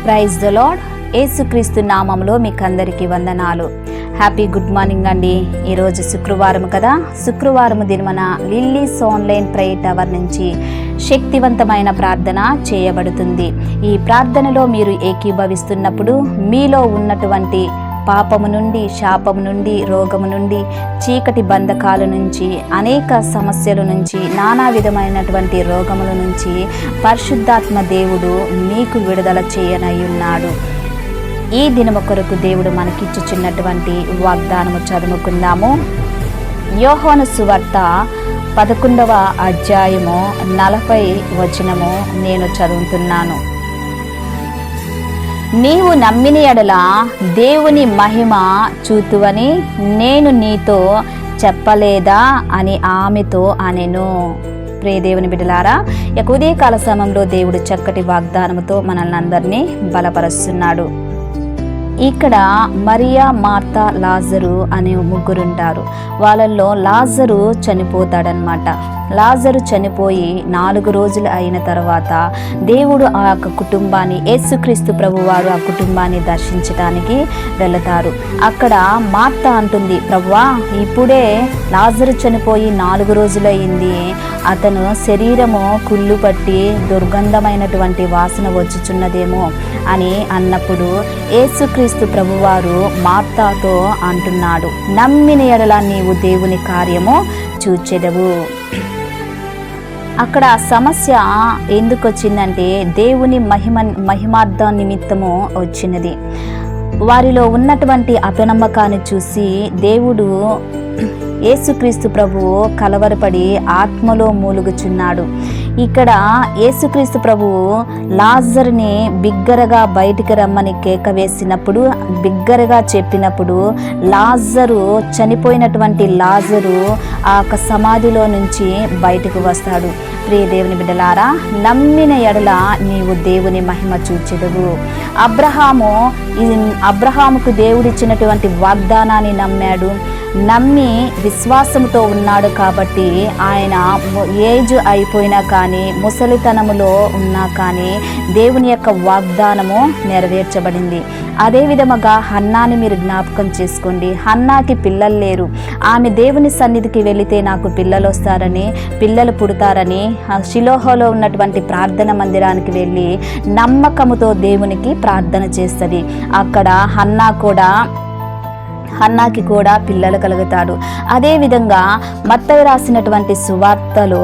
Praise the lord. యేసుక్రీస్తు నామములో మీకు అందరికీ వందనాలు. హ్యాపీ గుడ్ మార్నింగ్ అండి. ఈరోజు శుక్రవారం కదా. శుక్రవారం దినమన లిల్లీస్ ఆన్లైన్ ప్రేయర్ టవర్ నుంచి శక్తివంతమైన ప్రార్థన చేయబడుతుంది. ఈ ప్రార్థనలో మీరు ఏకీభవిస్తున్నప్పుడు మీలో ఉన్నటువంటి పాపము నుండి, శాపము నుండి, రోగము నుండి, చీకటి బంధకాల నుంచి, అనేక సమస్యల నుంచి, నానా విధమైనటువంటి రోగముల నుంచి పరిశుద్ధాత్మ దేవుడు మీకు విడుదల చేయనయ్యున్నాడు. ఈ దినము కొరకు దేవుడు మనకిచ్చుచున్నటువంటి వాగ్దానము చదువుకుందాము. యోహాను సువార్త 11వ అధ్యాయము 40 వచనము నేను చదువుతున్నాను. నీవు నమ్మిన ఎడల దేవుని మహిమ చూతువని నేను నీతో చెప్పలేదా అని ఆమెతో అనెను. ప్రియ దేవుని బిడ్డలారా, ఉదయకాల సమయంలో దేవుడు చక్కటి వాగ్దానముతో మనల్ని అందరినీ బలపరుస్తున్నాడు. ఇక్కడ మరియా, మార్తా, లాజరు అనే ముగ్గురుంటారు. వాళ్ళల్లో లాజరు చనిపోతాడనమాట. లాజరు చనిపోయి 4 రోజులు అయిన తర్వాత దేవుడు ఆ యొక్క కుటుంబాన్ని, యేసుక్రీస్తు ప్రభువారు ఆ కుటుంబాన్ని దర్శించడానికి వెళతారు. అక్కడ మార్తా అంటుంది, ప్రభువా ఇప్పుడే లాజరు చనిపోయి 4 రోజులయ్యింది, అతను శరీరము కుళ్ళు పట్టి దుర్గంధమైనటువంటి వాసన వచ్చుచున్నదేమో అని అన్నప్పుడు యేసుక్రీస్తు ప్రభువారు మార్తాతో అంటున్నాడు, నమ్మిన ఎడల నీవు దేవుని కార్యము చూచెదవు. అక్కడ సమస్య ఎందుకు వచ్చిందంటే దేవుని మహిమార్థం నిమిత్తము వచ్చినది. వారిలో ఉన్నటువంటి అపనమ్మకాన్ని చూసి దేవుడు యేసుక్రీస్తు ప్రభువు కలవరపడి ఆత్మలో మూలుగుచున్నాడు. ఇక్కడ యేసుక్రీస్తు ప్రభువు లాజరుని బిగ్గరగా బయటికి రమ్మని కేక వేసినప్పుడు, బిగ్గరగా చెప్పినప్పుడు లాజరు, చనిపోయినటువంటి లాజరు ఆ యొక్క సమాధిలో నుంచి బయటకు వస్తాడు. ప్రియ దేవుని బిడ్డలారా, నమ్మిన ఎడల నీవు దేవుని మహిమ చూచెదవు. అబ్రహాముకు దేవుడిచ్చినటువంటి వాగ్దానాన్ని నమ్మాడు. నమ్మి విశ్వాసంతో ఉన్నాడు కాబట్టి ఆయన ఏజ్ అయిపోయినా కానీ, ముసలితనములో ఉన్నా కానీ దేవుని యొక్క వాగ్దానము నెరవేర్చబడింది. అదే విధముగా హన్నాని మీరు జ్ఞాపకం చేసుకోండి. హన్నాకి పిల్లలు లేరు. ఆమె దేవుని సన్నిధికి వెళితే నాకు పిల్లలు వస్తారని, పిల్లలు పుడతారని షిలోహలో ఉన్నటువంటి ప్రార్థన మందిరానికి వెళ్ళి నమ్మకముతో దేవునికి ప్రార్థన చేస్తుంది. అక్కడ హన్నాకి కూడా పిల్లలు కలుగుతాడు. అదేవిధంగా మత్తయి రాసినటువంటి సువార్తలో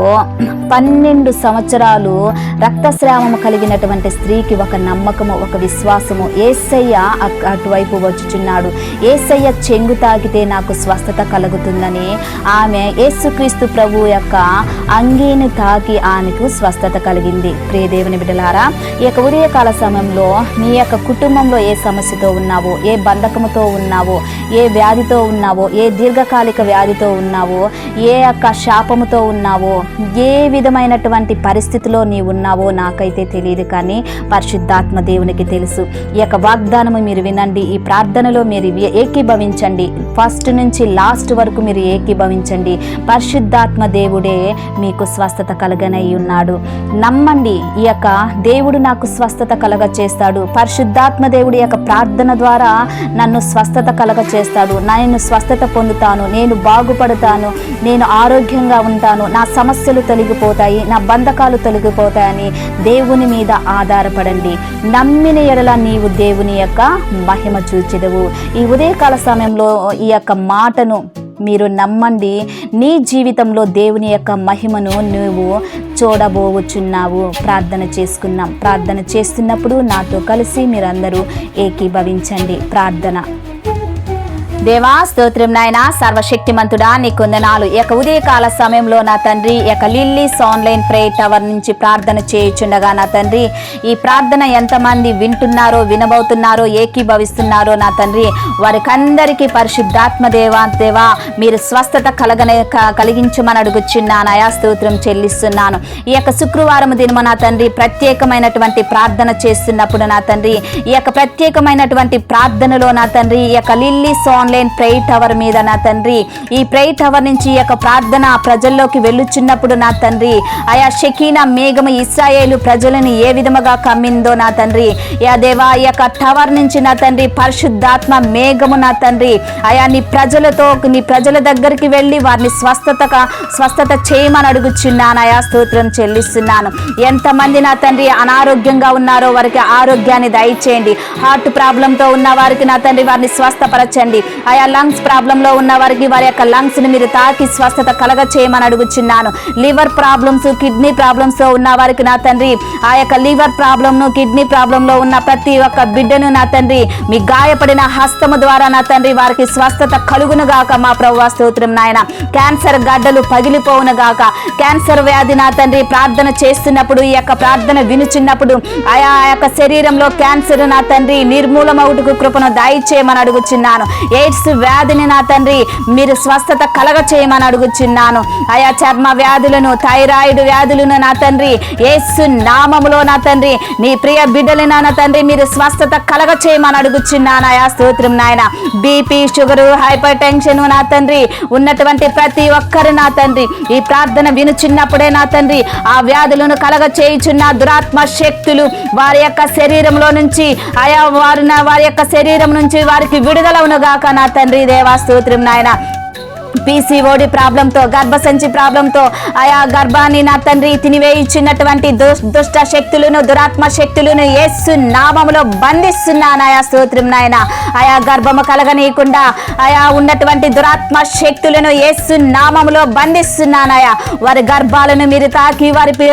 12 సంవత్సరాలు రక్తస్రావము కలిగినటువంటి స్త్రీకి ఒక నమ్మకము, ఒక విశ్వాసము. యేసయ్య అటువైపు వచ్చుచున్నాడు, యేసయ్య చెంగు తాకితే నాకు స్వస్థత కలుగుతుందని ఆమె యేసుక్రీస్తు ప్రభు యొక్క అంగీని తాకి ఆమెకు స్వస్థత కలిగింది. ప్రియ దేవుని బిడ్డలారా, ఈ యొక్క ఉదయకాల సమయంలో నీ యొక్క కుటుంబంలో ఏ సమస్యతో ఉన్నావో, ఏ బంధకముతో ఉన్నావో, ఏ వ్యాధితో ఉన్నావో, ఏ దీర్ఘకాలిక వ్యాధితో ఉన్నావో, ఏ యొక్క శాపముతో ఉన్నావో, ఏ విధమైనటువంటి పరిస్థితిలో నీవు ఉన్నావో నాకైతే తెలియదు, కానీ పరిశుద్ధాత్మ దేవునికి తెలుసు. ఈ యొక్క వాగ్దానము మీరు వినండి. ఈ ప్రార్థనలో మీరు ఏకీభవించండి. ఫస్ట్ నుంచి లాస్ట్ వరకు మీరు ఏకీభవించండి. పరిశుద్ధాత్మ దేవుడే మీకు స్వస్థత కలగనై ఉన్నాడు. నమ్మండి, ఈ యొక్క దేవుడు నాకు స్వస్థత కలగ చేస్తాడు. పరిశుద్ధాత్మ దేవుడి యొక్క ప్రార్థన ద్వారా నన్ను స్వస్థత కలగ చేస్తాడు. నేను స్వస్థత పొందుతాను, నేను బాగుపడతాను, నేను ఆరోగ్యంగా ఉంటాను, నా సమస్యలు తొలగిపోతాయి, నా బంధకాలు తొలగిపోతాయని దేవుని మీద ఆధారపడండి. నమ్మిన ఎడల నీవు దేవుని యొక్క మహిమ చూచెదవు. ఈ ఉదయకాల సమయంలో ఈ యొక్క మాటను మీరు నమ్మండి. నీ జీవితంలో దేవుని యొక్క మహిమను నువ్వు చూడబోచున్నావు. ప్రార్థన చేసుకున్నాం. ప్రార్థన చేస్తున్నప్పుడు నాతో కలిసి మీరందరూ ఏకీభవించండి. ప్రార్థన. దేవా స్తోత్రం నాయన, సర్వశక్తిమంతుడా నీకు వందనాలు. ఈ యొక్క ఉదయకాల సమయంలో నా తండ్రి, ఈ యొక్క లిల్లీస్ ఆన్లైన్ ప్రేయర్ టవర్ నుంచి ప్రార్థన చేయుచుండగా నా తండ్రి, ఈ ప్రార్థన ఎంతమంది వింటున్నారో, వినబోతున్నారో, ఏకీభవిస్తున్నారో నా తండ్రి, వారికందరికీ పరిశుద్ధాత్మ దేవా మీరు స్వస్థత కలిగించమని అడుగుచున్నానయా. స్తోత్రం చెల్లిస్తున్నాను. ఈ యొక్క శుక్రవారం దినము నా తండ్రి ప్రత్యేకమైనటువంటి ప్రార్థన చేస్తున్నప్పుడు నా తండ్రి, ఈ యొక్క ప్రత్యేకమైనటువంటి ప్రార్థనలో నా తండ్రి, ఈ యొక్క లిల్లీస్ ఆన్లైన్ ప్రేయర్ టవర్ మీద నా తండ్రి, ఈ ప్రేయర్ టవర్ నుంచి ఈ యొక్క ప్రార్థన ప్రజల్లోకి వెళ్ళుచున్నప్పుడు నా తండ్రి, ఆయా షకీనా మేఘము ఇశ్రాయేలు ప్రజలను ఏ విధముగా కమ్మిందో నా తండ్రి, యా దేవా ఈ యొక్క టవర్ నుంచి నా తండ్రి పరిశుద్ధాత్మ మేఘము నా తండ్రి ఆయా నీ ప్రజల దగ్గరికి వెళ్ళి వారిని స్వస్థత చేయమని అడుగుచున్నాను. ఆయా స్తోత్రం చెల్లిస్తున్నాను. ఎంతమంది నా తండ్రి అనారోగ్యంగా ఉన్నారో వారికి ఆరోగ్యాన్ని దయచేయండి. హార్ట్ ప్రాబ్లంతో ఉన్న వారికి నా తండ్రి వారిని స్వస్థపరచండి. ఆయా లంగ్స్ ప్రాబ్లంలో ఉన్న వారికి వారి యొక్క లంగ్స్ని మీరు తాకి స్వస్థత కలగ చేయమని అడుగుచున్నాను. లివర్ ప్రాబ్లమ్స్, కిడ్నీ ప్రాబ్లమ్స్తో ఉన్న వారికి నా తండ్రి ఆ యొక్క లివర్ ప్రాబ్లంను, కిడ్నీ ప్రాబ్లంలో ఉన్న ప్రతి ఒక్క బిడ్డను నా తండ్రి మీ గాయపడిన హస్తము ద్వారా నా తండ్రి వారికి స్వస్థత కలుగును గాక మా ప్రభువా స్తోత్రం నాయన. క్యాన్సర్ గడ్డలు పగిలిపోవును గాక. క్యాన్సర్ వ్యాధి నా తండ్రి ప్రార్థన చేస్తున్నప్పుడు ఈ యొక్క ప్రార్థన వినుచున్నప్పుడు ఆయా యొక్క శరీరంలో క్యాన్సర్ నా తండ్రి నిర్మూలమవుటకు కృపను దయచేయమని అడుగుచున్నాను. ఎయిడ్స్ వ్యాధిని నా తండ్రి మీరు స్వస్థత కలగ చేయమని అడుగుచున్నాను. ఆయా చర్మ వ్యాధులను, థైరాయిడ్ వ్యాధులను నా తండ్రి యేసు నామములో నా తండ్రి నీ ప్రియ బిడ్డలను నా తండ్రి మీరు స్వస్థత కలగ చేయమని అడుగుచున్నాను. ఆయా స్తోత్రం నాయన. బీపీ, షుగరు, హైపర్ టెన్షన్ నా తండ్రి ఉన్నటువంటి ప్రతి ఒక్కరు నా తండ్రి ఈ ప్రార్థన వినుచున్నప్పుడే నా తండ్రి ఆ వ్యాధులను కలగ చేయుచున్న దురాత్మ శక్తులు వారి యొక్క శరీరంలో నుంచి వారి యొక్క శరీరం నుంచి వారికి విడుదలవును గాక నా తండ్రి దేవా స్తోత్రం నాయన. పీసీఓడి ప్రాబ్లంతో, గర్భసంచి ప్రాబ్లంతో ఆయా గర్భాన్ని నా తండ్రి తినివేయించినటువంటి దుష్ట శక్తులను, దురాత్మ శక్తులను యేసు నామములో బంధిస్తున్నాను. ఆయా స్తోత్రం నాయన. ఆయా గర్భము కలగనీయకుండా ఆయా ఉన్నటువంటి దురాత్మ శక్తులను యేసు నామములో బంధిస్తున్నాను. ఆయా వారి గర్భాలను మీరు తాకి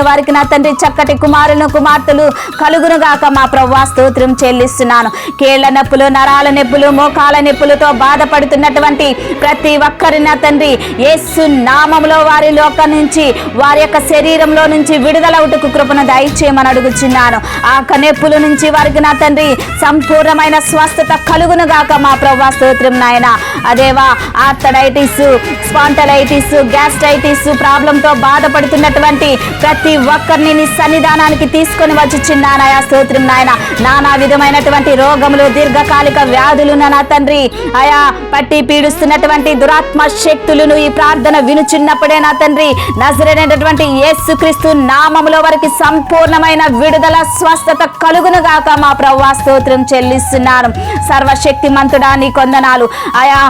వారికి నా తండ్రి చక్కటి కుమార్తెలు కలుగును గాక మా ప్రభువా స్తోత్రం చెల్లిస్తున్నాను. కీళ్ల నొప్పులు, నరాల నొప్పులు, మోకాల నొప్పులతో బాధపడుతున్నటువంటి ప్రతి ఒక్కరి నా తండ్రి యేసు నామములో వారి లోకం నుంచి వారి యొక్క శరీరంలో నుంచి విడుదలవుటకు కృపను దయచేయమని అడుగుచున్నాను. ఆ కనెప్పుల నుంచి వారికి నా తండ్రి సంపూర్ణమైన స్వస్థత కలుగును గాక మా ప్రభువా స్తోత్రం నాయన. అదేవా ఆర్థరైటిస్, స్పాంటలైటిస్, గ్యాస్ట్రైటిస్ ప్రాబ్లంతో బాధపడుతున్నటువంటి ప్రతి ఒక్కరిని నీ సన్నిధానానికి తీసుకొని వచ్చుచున్నాను. ఆయా స్తోత్రం నాయన. నానా విధమైనటువంటి రోగములు, దీర్ఘకాలిక వ్యాధులు నా తండ్రి ఆయా పట్టి పీడిస్తున్నటువంటి దురాత్మ శక్తులను ఈ ప్రార్థన వినుచున్నప్పుడే నా తండ్రి నజరేయుడైనటువంటి యేసుక్రీస్తు నామములో వారికి సంపూర్ణమైన విడుదల, స్వస్థత కలుగును గాక మా ప్రభువా స్తోత్రం చెల్లిస్తున్నాను. సర్వశక్తిమంతుడా నీ కొందనాలు. ఆయా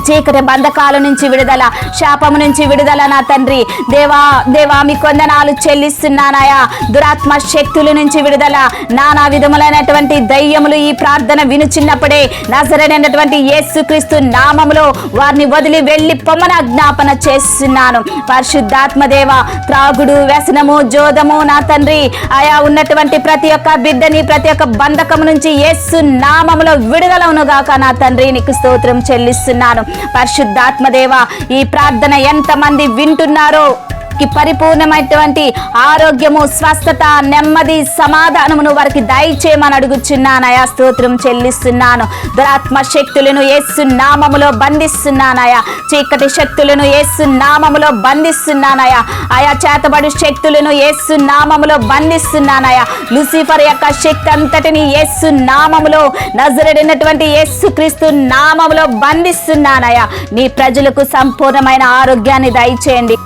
చీకటి బంధకాల నుంచి విడుదల, శాపము నుంచి విడుదల నా తండ్రి దేవా మీ కొందనాలు చెల్లిస్తున్నానయా. దురాత్మ శక్తుల నుంచి విడుదల, నానా విధములైనటువంటి దయ్యములు ఈ ప్రార్థన వినుచున్నప్పుడే నజరేయుడైనటువంటి యేసుక్రీస్తు నామములో వారిని వదిలి వెళ్ళి పొమ్మన జ్ఞాపన చేస్తున్నాను. పరిశుద్ధాత్మ దేవ, త్రాగుడు, వ్యసనము, జోదము నా తండ్రి ఆయా ఉన్నటువంటి ప్రతి ఒక్క బిడ్డని ప్రతి ఒక్క బంధకము నుంచి యేసు నామములో విడుదలవును గాక నా తండ్రి నీకు స్తోత్రం చెల్లిస్తున్నాను. పరిశుద్ధాత్మదేవ, ఈ ప్రార్థన ఎంతమంది వింటున్నారో పరిపూర్ణమైనటువంటి ఆరోగ్యము, స్వస్థత, నెమ్మది, సమాధానమును వారికి దయచేయమని అడుగుచున్నానయా. స్తోత్రం చెల్లిస్తున్నాను. దురాత్మ శక్తులను యేసు నామములో బంధిస్తున్నానయా. చీకటి శక్తులను యేసు నామములో బంధిస్తున్నానయా. ఆయా చేతబడి శక్తులను యేసు నామములో బంధిస్తున్నానయా. లూసిఫర్ యొక్క శక్తి అంతటిని యేసు నామములో నజరేయుడైనటువంటి యేసుక్రీస్తు నామములో బంధిస్తున్నానయా. నీ ప్రజలకు సంపూర్ణమైన ఆరోగ్యాన్ని దయచేయండి,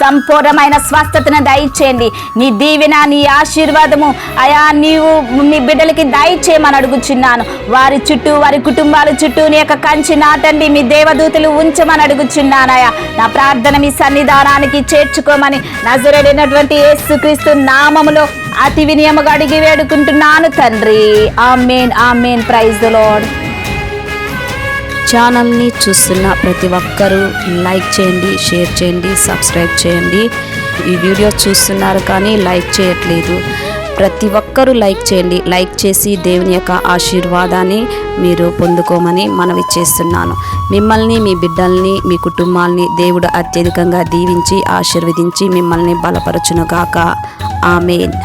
సంపూర్ణమైన స్వస్థతను దయచేయండి. నీ దీవెన, నీ ఆశీర్వాదము అయా నీవు నీ బిడ్డలకి దయచేయమని అడుగుచున్నాను. వారి చుట్టూ, వారి కుటుంబాల చుట్టూ నీ యొక్క కంచి నాటండి, మీ దేవదూతలు ఉంచమని అడుగుచున్నానయా. నా ప్రార్థన మీ సన్నిధానానికి చేర్చుకోమని నజరేయుడైనటువంటి యేసుక్రీస్తు నామములో అతి వినయముగా అడిగి వేడుకుంటున్నాను తండ్రి. Amen, amen. Praise the Lord. ఛానల్ని చూస్తున్న ప్రతి ఒక్కరూ లైక్ చేయండి, షేర్ చేయండి, సబ్స్క్రైబ్ చేయండి. ఈ వీడియో చూస్తున్నారు కానీ లైక్ చేయట్లేదు. ప్రతి ఒక్కరూ లైక్ చేయండి. లైక్ చేసి దేవుని యొక్క ఆశీర్వాదాన్ని మీరు పొందుకోమని మనవి చేస్తున్నాను. మిమ్మల్ని, మీ బిడ్డల్ని, మీ కుటుంబాల్ని దేవుడు అత్యధికంగా దీవించి ఆశీర్వదించి మిమ్మల్ని బలపరచునుగాక. ఆమేన్.